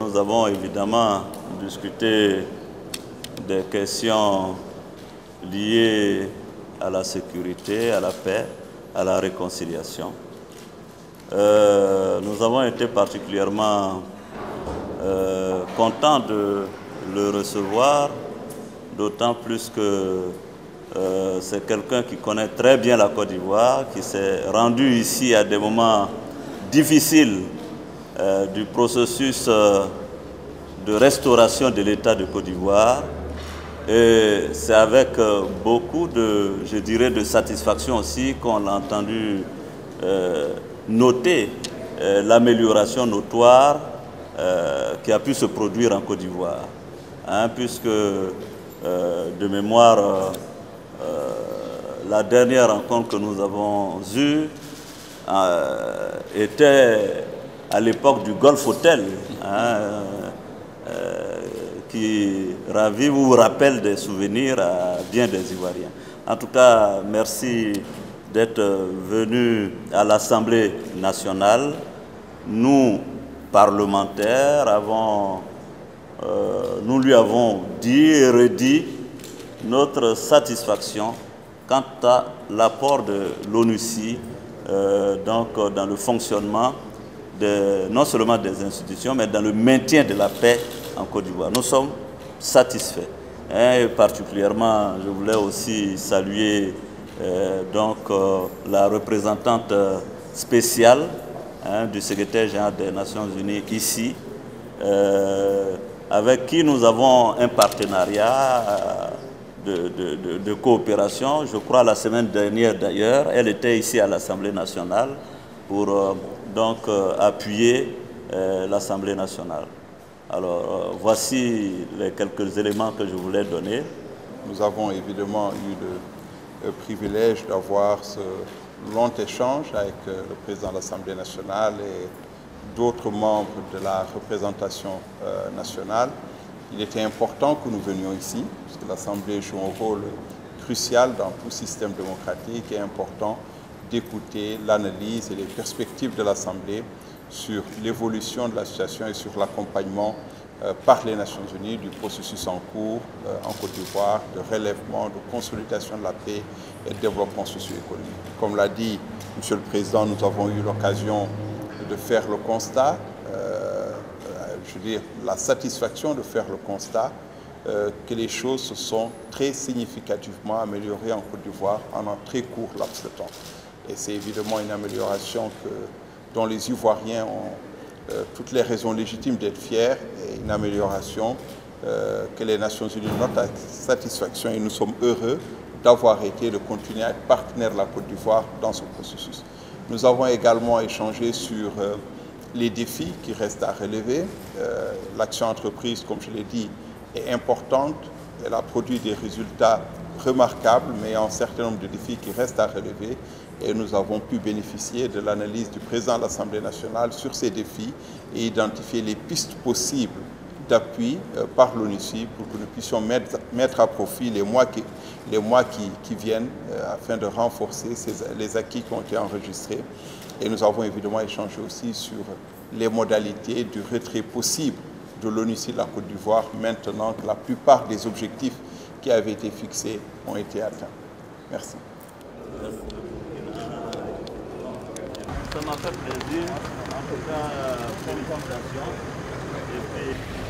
nous avons évidemment discuté des questions liées à la sécurité, à la paix, à la réconciliation. Nous avons été particulièrement contents de le recevoir, d'autant plus que c'est quelqu'un qui connaît très bien la Côte d'Ivoire, qui s'est rendu ici à des moments difficiles du processus de restauration de l'État de Côte d'Ivoire. Et c'est avec beaucoup de, je dirais, de satisfaction aussi qu'on a entendu noter l'amélioration notoire qui a pu se produire en Côte d'Ivoire. Hein, puisque de mémoire, la dernière rencontre que nous avons eue était à l'époque du Golf Hotel, hein, qui ravive ou rappelle des souvenirs à bien des Ivoiriens. En tout cas, merci d'être venu à l'Assemblée nationale. Nous, parlementaires, nous lui avons dit et redit notre satisfaction quant à l'apport de l'ONUCI donc dans le fonctionnement non seulement des institutions, mais dans le maintien de la paix en Côte d'Ivoire. Nous sommes satisfaits. Et particulièrement, je voulais aussi saluer la représentante spéciale du secrétaire général des Nations Unies ici, avec qui nous avons un partenariat de coopération. Je crois la semaine dernière d'ailleurs, elle était ici à l'Assemblée nationale pour appuyer l'Assemblée nationale. Alors voici les quelques éléments que je voulais donner. Nous avons évidemment eu le privilège d'avoir ce long échange avec le président de l'Assemblée nationale et d'autres membres de la représentation nationale. Il était important que nous venions ici, parce que l'Assemblée joue un rôle crucial dans tout système démocratique. Il est important d'écouter l'analyse et les perspectives de l'Assemblée sur l'évolution de la situation et sur l'accompagnement par les Nations Unies du processus en cours en Côte d'Ivoire, de relèvement, de consolidation de la paix et de développement socio-économique. Comme l'a dit M. le Président, nous avons eu l'occasion de faire le constat, je veux dire la satisfaction de faire le constat que les choses se sont très significativement améliorées en Côte d'Ivoire en un très court laps de temps. Et c'est évidemment une amélioration dont les Ivoiriens ont toutes les raisons légitimes d'être fiers, et une amélioration que les Nations Unies notent avec satisfaction, et nous sommes heureux d'avoir été, de continuer à être partenaire de la Côte d'Ivoire dans ce processus. Nous avons également échangé sur les défis qui restent à relever. L'action entreprise, comme je l'ai dit, est importante. Elle a produit des résultats remarquables, mais il y a un certain nombre de défis qui restent à relever. Et nous avons pu bénéficier de l'analyse du président de l'Assemblée nationale sur ces défis et identifier les pistes possibles d'appui par l'ONUCI pour que nous puissions mettre à profit les mois qui viennent afin de renforcer les acquis qui ont été enregistrés. Et nous avons évidemment échangé aussi sur les modalités du retrait possible de l'ONUCI de la Côte d'Ivoire maintenant que la plupart des objectifs qui avaient été fixés ont été atteints. Merci. Ça m'a fait plaisir, en tout cas, félicitations. Et puis...